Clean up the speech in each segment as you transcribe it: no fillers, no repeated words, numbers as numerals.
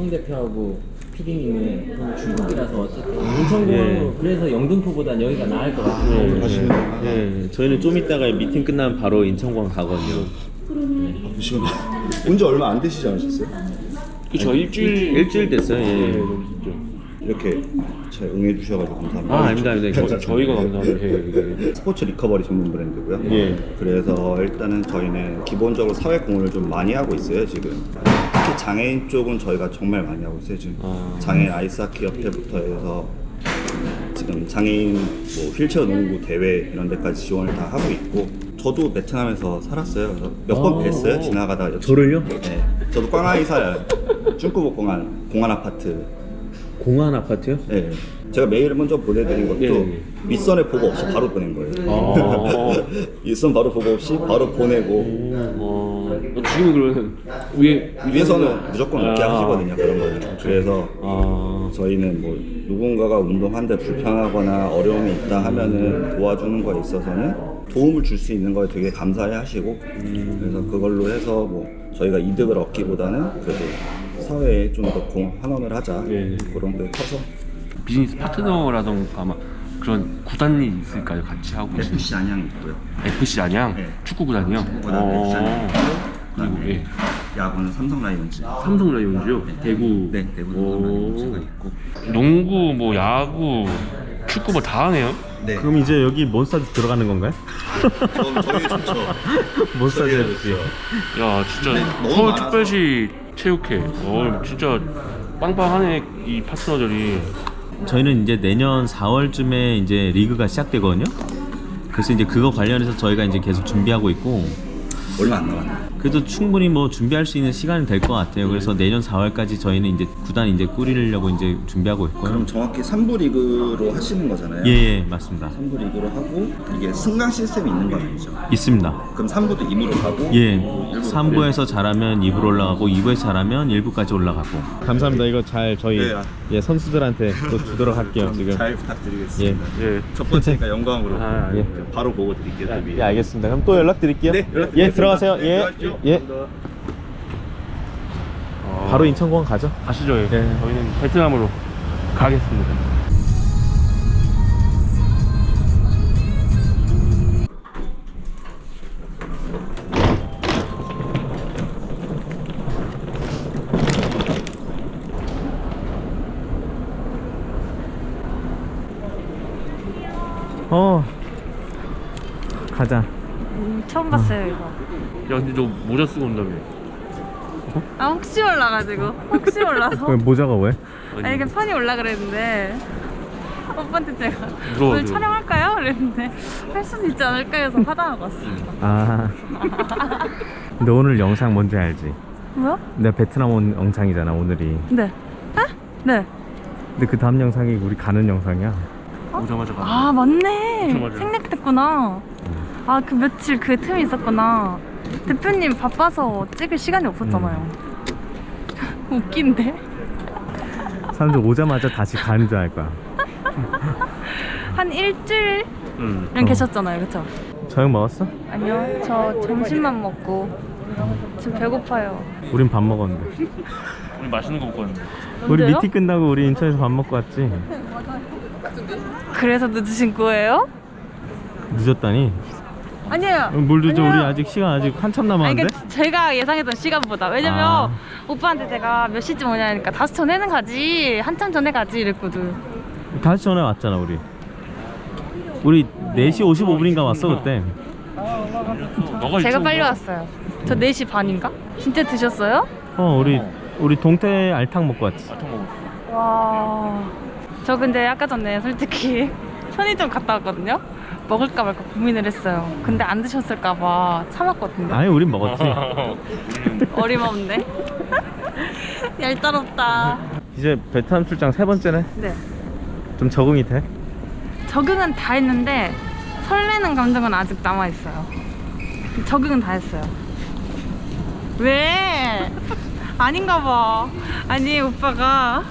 송 대표하고 PD님은 중국이라서 어쨌든 인천공항으로 그래서 영등포보단 여기가 나을 것 같아요. 예, 저희는 좀 이따가 미팅 끝나면 바로 인천공항 가거든요. 바쁘시구나. 온지 얼마 안 되시지 않으셨어요? 그쵸, 일주일 됐어요. 예. 이렇게 잘 응해주셔가지고 감사합니다. 아, 아닙니다. 저희가 감사합니다. 스포츠 리커버리 전문 브랜드고요. 예. 그래서 일단은 저희는 기본적으로 사회 공헌을 좀 많이 하고 있어요 지금. 특히 장애인 쪽은 저희가 정말 많이 하고 있어요 지금. 장애인 아이스하키 협회부터 해서 지금 장애인 뭐 휠체어 농구 대회 이런 데까지 지원을 다 하고 있고, 저도 베트남에서 살았어요. 그래서 몇 번 뵀어요 지나가다. 저를요? 네. 저도 꽝아이 살 중구복 공안 아파트. 공안 아파트요? 네. 제가 메일을 먼저 보내드린 것도 예. 윗선에 보고 없이 바로 보낸 거예요. 윗선 바로 보고 없이 바로 보내고. 지금 그러면 위에서는 무조건 오케이 하시거든요 그런 거는. 그래서 저희는 뭐 누군가가 운동하는데 불편하거나 어려움이 있다 하면은 도와주는 거에 있어서는 도움을 줄 수 있는 거에 되게 감사해 하시고, 그래서 그걸로 해서 뭐 저희가 이득을 얻기보다는 그래도 사회에 좀 더 환원을 하자. 그런 게 커서. 비즈니스 파트너라던가 막 그런 구단이 있을까요? 같이 하고 있는 FC 안양이 있고요. FC 안양? 네. 축구 구단이요? 그다음에 FC 안양 있고, 그리고 그다음에 예. 야구는 삼성 라이온즈. 삼성 라이온즈요? 대구. 네, 대구 삼성 라이온즈가 있고. 농구, 뭐 야구, 축구 뭐 다 하네요. 네. 그럼 이제 여기 몬스타드 들어가는 건가요? 그럼 저희 좋죠. 몬스타드 FC. 야, 진짜 너무 서울 많아서. 특별시 체육회. 진짜 빵빵하네 이 파트너들이. 저희는 이제 내년 4월쯤에 이제 리그가 시작되거든요. 그래서 이제 그거 관련해서 저희가 이제 계속 준비하고 있고, 얼마 안 남았네. 그래도 충분히 뭐 준비할 수 있는 시간이 될 것 같아요. 그래서 내년 4월까지 저희는 이제 구단 이제 꾸리려고 이제 준비하고 있고요. 그럼 정확히 3부 리그로 하시는 거잖아요. 예, 맞습니다. 3부 리그로 하고 이게 승강 시스템이 있는 건 아니죠? 있습니다. 그럼 3부도 2부로 가고. 예, 3부에서 잘하면 2부로 올라가고 2부에서 잘하면 1부까지 올라가고. 감사합니다. 이거 잘 저희 네. 선수들한테 또 주도록 할게요. 지금. 잘 부탁드리겠습니다. 예. 첫 번째니까 영광으로 예. 바로 보고 드릴게요. 예, 알겠습니다. 그럼 또 연락드릴게요. 네, 예, 들어가세요. 예, 예. 바로 인천공항 가죠. 가시죠. 예. 예. 저희는 베트남으로 가겠습니다. 가자. 처음 봤어요 이거. 야, 근데 너 모자 쓰고 온다며. 아 혹시 몰라가지고 혹시 몰라서. 모자가 왜? 아니 이게 판이 올라 그랬는데 오빠한테 제가 물어봐도. 오늘 촬영할까요? 그랬는데 할 수도 있지 않을까 해서 화장하고 왔어요. 아. 근데 오늘 영상 뭔지 알지? 뭐야? 내가 베트남 온 영상이잖아 오늘이. 네. 아? 네. 근데 그 다음 영상이 우리 가는 영상이야. 오자마자 가. 아 맞네. 맞아. 생략됐구나. 아 그 며칠 그 틈이 있었구나. 대표님 바빠서 찍을 시간이 없었잖아요. 웃긴데? 사람들 오자마자 다시 가는 줄 알 거야. 한 일주일 계셨잖아요, 그쵸? 저녁 먹었어? 아니요, 저 점심만 먹고 지금 배고파요. 우린 밥 먹었는데. 우리 맛있는 거 먹고 왔는데. 우리 언제요? 미팅 끝나고 우리 인천에서 밥 먹고 왔지. 그래서 늦으신 거예요? 늦었다니. 아니에요. 뭘 늦어? 아니에요. 우리 아직 시간 아직 한참 아니, 남았는데. 그러니까 제가 예상했던 시간보다. 왜냐면 오빠한테 제가 몇 시쯤 오냐니까 5시 전에는 가지, 한참 전에 가지 이랬거든. 5시 전에 왔잖아 우리. 우리 4시 55분인가 왔어 그때. 너가 제가 일찍 빨리 온 거야? 왔어요. 저 4시 반인가? 진짜 드셨어요? 우리 동태 알탕 먹고 왔지. 알탕 먹었어. 와. 저 근데 아까 전에 솔직히 편의점 갔다 왔거든요. 먹을까 말까 고민을 했어요. 근데 안 드셨을까봐 참았거든요. 아니 우린 먹었지. 어림없네. 얄짤없다. 이제 베트남 출장 3번째네. 네. 좀 적응이 돼? 적응은 다 했는데 설레는 감정은 아직 남아있어요. 적응은 다 했어요. 왜? 아닌가 봐. 아니 오빠가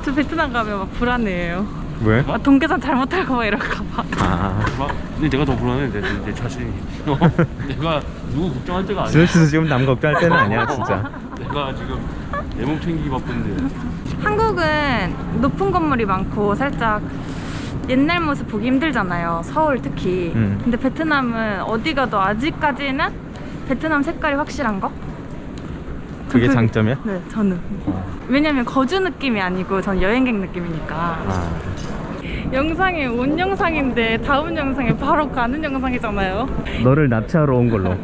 저 베트남 가면 막 불안해해요. 왜? 아, 동계산 잘못할까 봐 이럴까 봐. 근데 내가 더 불안해. 내 자신이. 내가 누구 걱정할 때가 아니야. 지금 남 걱정할 때는 아니야 진짜. 내가 지금 내 몸 챙기기 바쁜데. 한국은 높은 건물이 많고 살짝 옛날 모습 보기 힘들잖아요. 서울 특히. 근데 베트남은 어디 가도 아직까지는 베트남 색깔이 확실한 거? 그게 장점이야? 네, 저는. 왜냐면 거주 느낌이 아니고 전 여행객 느낌이니까. 아. 영상이 온 영상인데 다음 영상에 바로 가는 영상이잖아요. 너를 납치하러 온 걸로.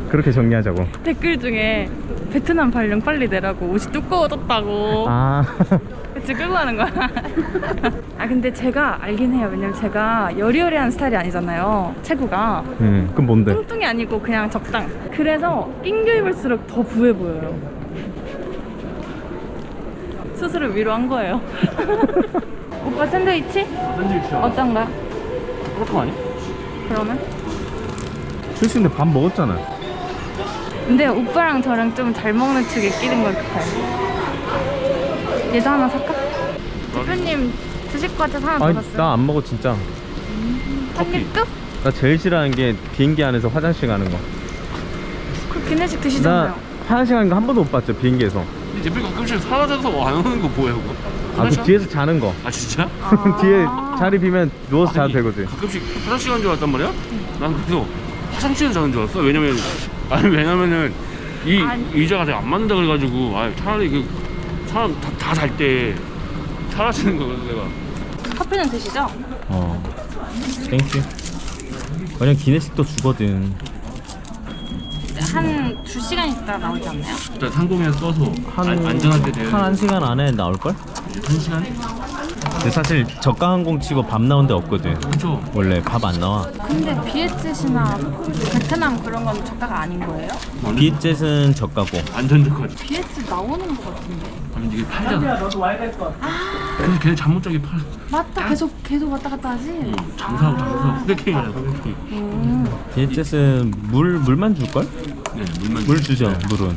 그렇게 정리하자고. 댓글 중에 베트남 발령 빨리 내라고 옷이 두꺼워졌다고. 아. 그치, 끌고 가는 거야. 아 근데 제가 알긴 해요. 왜냐면 제가 여리여리한 스타일이 아니잖아요, 체구가. 그럼 뭔데? 뚱뚱이 아니고 그냥 적당. 그래서 낑겨 입을수록 더 부해 보여요. 스스로 위로한 거예요. 오빠 샌드위치? 샌드위치. 어떤가? 그렇고 아니? 그러면? 출신데 밥 먹었잖아. 근데 오빠랑 저랑 좀 잘 먹는 축에 끼는 것 같아요. 얘도 하나 살까? 대표님 드실 것 같아서 하나 아니 더 샀어요. 나 안 먹어 진짜. 한 입도? 나 제일 싫어하는 게 비행기 안에서 화장실 가는 거. 그 기내식 드시잖아요. 나 화장실 가는 거 한 번도 못 봤죠, 비행기에서. 이 대표 가끔씩 사라져서 안 오는 거 뭐야 그거? 아, 그 뒤에서 자는 거. 아 진짜? 뒤에 자리 비면 누워서 자도 아니, 되거든. 가끔씩 화장실 가는 줄 알았단 말이야? 난 그래서 화장실에서 자는 줄 알았어. 왜냐면은 이 아니. 의자가 되게 안 맞는다 그래가지고 차라리 그 사람 다 잘 때 사라지는 거거든 내가. 커피는 드시죠? 땡큐. 그냥 기내식도 주거든. 한 2시간 있다가 나오지 않나요? 일단 상공에 써서 안전할 때 되는. 한 1시간 안에 나올걸? 1시간? 근데 사실 저가 항공 치고 밥 나온 데 없거든. 그렇죠. 원래 밥 안 나와. 근데 비에셋이나 베트남 그런 건 저가가 아닌 거예요? 비엣젯은 저가고. 안전적하지. 비에셋 나오는 것 같은데. 아니 이게 팔잖아. 그래서 걔네 잠 못 자게 팔. 맞다, 계속 왔다 갔다 하지? 장사하고 후대킹이잖아 후대킹. 비엣젯은 물만 줄걸? 네 물만. 물 주죠, 물은.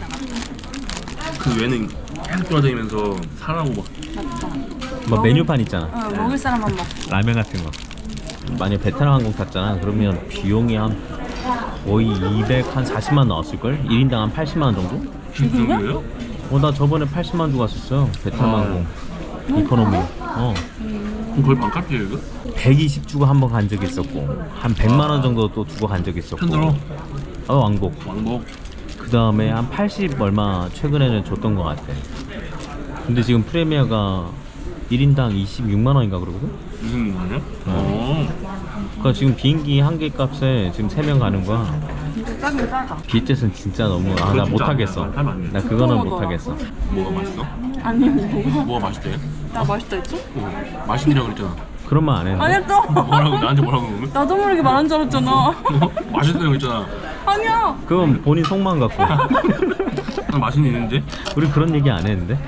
그 외에는 계속 돌아다니면서 사라고 막. 뭐 메뉴판 있잖아. 먹을 사람만 먹고. 라면 같은 거. 만약 베트남 항공 탔잖아. 그러면 비용이 한 거의 240만 나왔을걸? 1인당 한 80만 원 정도? 그 정도예요? 나 저번에 80만 원 주고 왔었어. 베트남 항공. 이코노미. 그럼 거의 반값이에요 이거? 120 주고 한 번 간 적이 있었고, 한 100만 원 정도 또 주고 간 적이 있었고. 편도로? 왕복. 왕복. 그 다음에 한 80 얼마 최근에는 줬던 것 같아. 근데 지금 프리미어가 1인당 26만 원인가 그러거든? 무슨 말이야? 그러니까 지금 비행기 한 개 값에 지금 3명 가는 거야. 진짜 싸긴 싸다. 비엣젯은 진짜 너무 그건 나 진짜 못하겠어. 안 돼. 하면 안 돼. 나 그거는 먹어라. 못하겠어. 뭐가 맛있어? 아니, 뭐가? 뭐가 맛있대? 나 맛있다 했지? 맛있니라고 그랬잖아. 그런 말 안 했는데. 아니야, 또! 뭐라고 나한테 뭐라고 그러면? 나도 모르게 말한 줄 알았잖아. 맛있다고 그랬잖아. 아니야! 그건 본인 속만 갖고. 난 맛은 있는데? 우리 그런 얘기 안 했는데.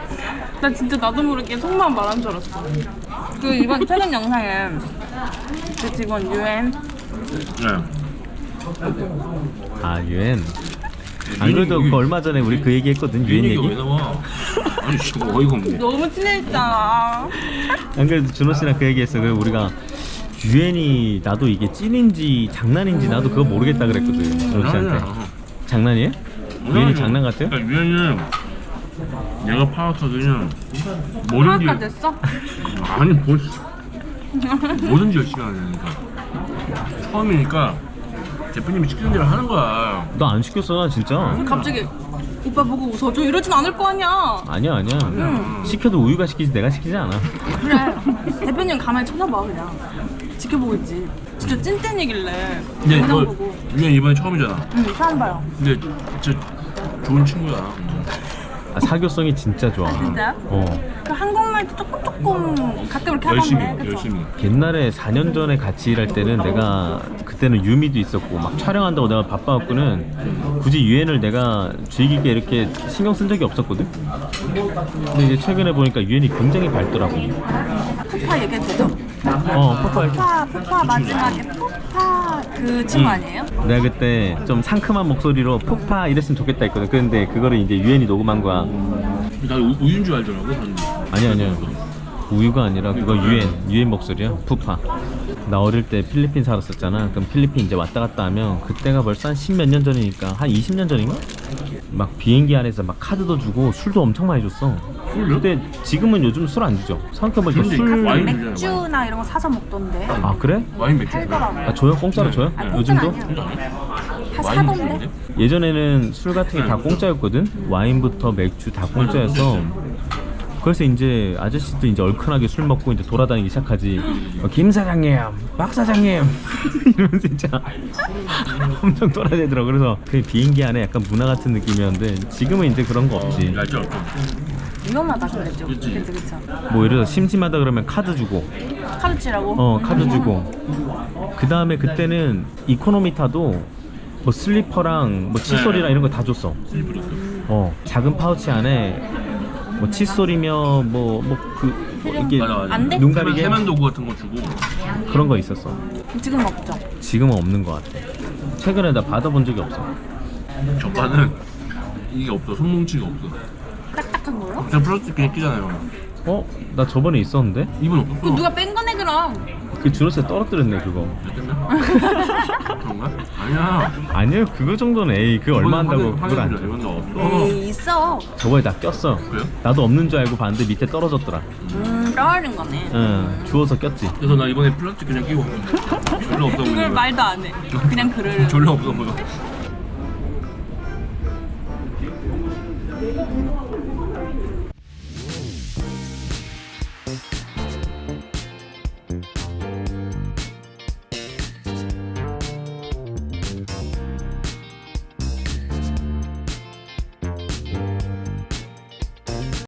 나 진짜 나도 모르게 속만 말한 줄 알았어. 그 이번 최근 영상에 그 직원 유엔 네. 아 유엔. 안 그래도 그 얼마 전에 우리 그 얘기 했거든. 유엔 얘기가 왜 얘기. 나와? 아니 진짜 어이가 없네. 너무 친해졌잖아. 안 그래도 준호 씨랑 그 얘기했어. 그래서 우리가 유엔이 나도 이게 찐인지 장난인지 나도 그거 모르겠다 그랬거든. 준호 씨한테. 장난이에요? 유엔이 장난 같아요? 그러니까 유엔은 내가 파악하기는 뭐든지 파악까지 했어? 아니 뭐든지 열심히 하니까 처음이니까 대표님이 시키는 대로 하는 거야. 너 안 시켰어 나 진짜. 갑자기 오빠 보고 웃어줘 이러진 않을 거 아니야. 아니야. 시켜도 우유가 시키지 내가 시키지 않아. 그래. 대표님 가만히 쳐다봐 그냥. 지켜보고 있지. 진짜 찐텐이길래. 근데 그냥 너 보고. 유엔 이번에 처음이잖아. 응, 처음 봐요. 근데 진짜 좋은 친구야. 아, 사교성이 진짜 좋아. 진짜요? 그 한국말도 조금 가끔 이렇게 열심히 하던데. 그쵸? 열심히. 옛날에 4년 전에 같이 일할 때는 내가 그때는 유미도 있었고 막 촬영한다고 내가 바빠갖고는 굳이 유엔을 내가 주의 깊게 이렇게 신경 쓴 적이 없었거든. 근데 이제 최근에 보니까 유엔이 굉장히 밝더라고. 푸파 얘기해도 되죠? 퍼퍼. 푸파 마지막에 푸파 그 친구 아니에요? 내가 그때 좀 상큼한 목소리로 폭파 이랬으면 좋겠다 했거든. 근데 그거를 이제 유엔이 녹음한 거야. 나 우유인 줄 알더라고. 아니야. 우유가 아니라 그거 유엔 목소리야. 푸파. 나 어릴 때 필리핀 살았었잖아. 그럼 필리핀 이제 왔다 갔다 하면 그때가 벌써 한 10몇 년 전이니까 한 20년 전인가? 막 비행기 안에서 막 카드도 주고 술도 엄청 많이 줬어. 술요? 근데 지금은 요즘 술 안 주죠. 생각해보니까 근데 술 와인 맥주나 이런 거 사서 먹던데. 아 그래? 와인 맥주. 팔더라고. 아 줘요? 공짜로 줘요? 아니, 요즘도? 공짜는 와인 사던데? 맥주인데? 예전에는 술 같은 게 다 공짜였거든. 와인부터 맥주 다 공짜였어. 그래서 이제 아저씨도 이제 얼큰하게 술 먹고 이제 돌아다니기 시작하지. 김 사장님, 박 사장님 이러면서 진짜 엄청 돌아다니더라고. 그래서 그 비행기 안에 약간 문화 같은 느낌이었는데 지금은 이제 그런 거 없지. 알죠, 알죠. 위험하다 그랬죠. 그치. 그쵸. 뭐 예를 들어 심심하다 그러면 카드 주고, 카드 치라고? 카드 주고. 그 다음에 그때는 이코노미 타도 뭐 슬리퍼랑 뭐 칫솔이랑 이런 거 다 줬어. 작은 파우치 안에 뭐 칫솔이며 이게 안 돼? 눈 가리개 세면 도구 같은 거 주고. 그런 거 있었어. 지금 없죠. 지금은 없는 것 같아. 최근에 나 받아본 적이 없어. 저가는 이게 없어. 손뭉치가 없어. 딱딱한 거요? 그냥 플라스틱 그냥 끼잖아요. 나 저번에 있었는데? 이분 없었어. 그 누가 뺀 거네 그럼. 그 주로세 떨어뜨렸네 그거. 그런가? 아니야. 아니요 그거 정도는 에이 그거 얼마 한다고 그걸 안 줘. 이건 너 없어. 에이 있어. 저번에 나 꼈어. 그래요? 나도 없는 줄 알고 봤는데 밑에 떨어졌더라. 떠오르는 거네. 응 주워서 꼈지. 그래서 나 이번에 플라스틱 그냥 끼고. 졸라 없어 그걸 보여. 말도 안 해. 그냥 글을. 졸라 없어 보여.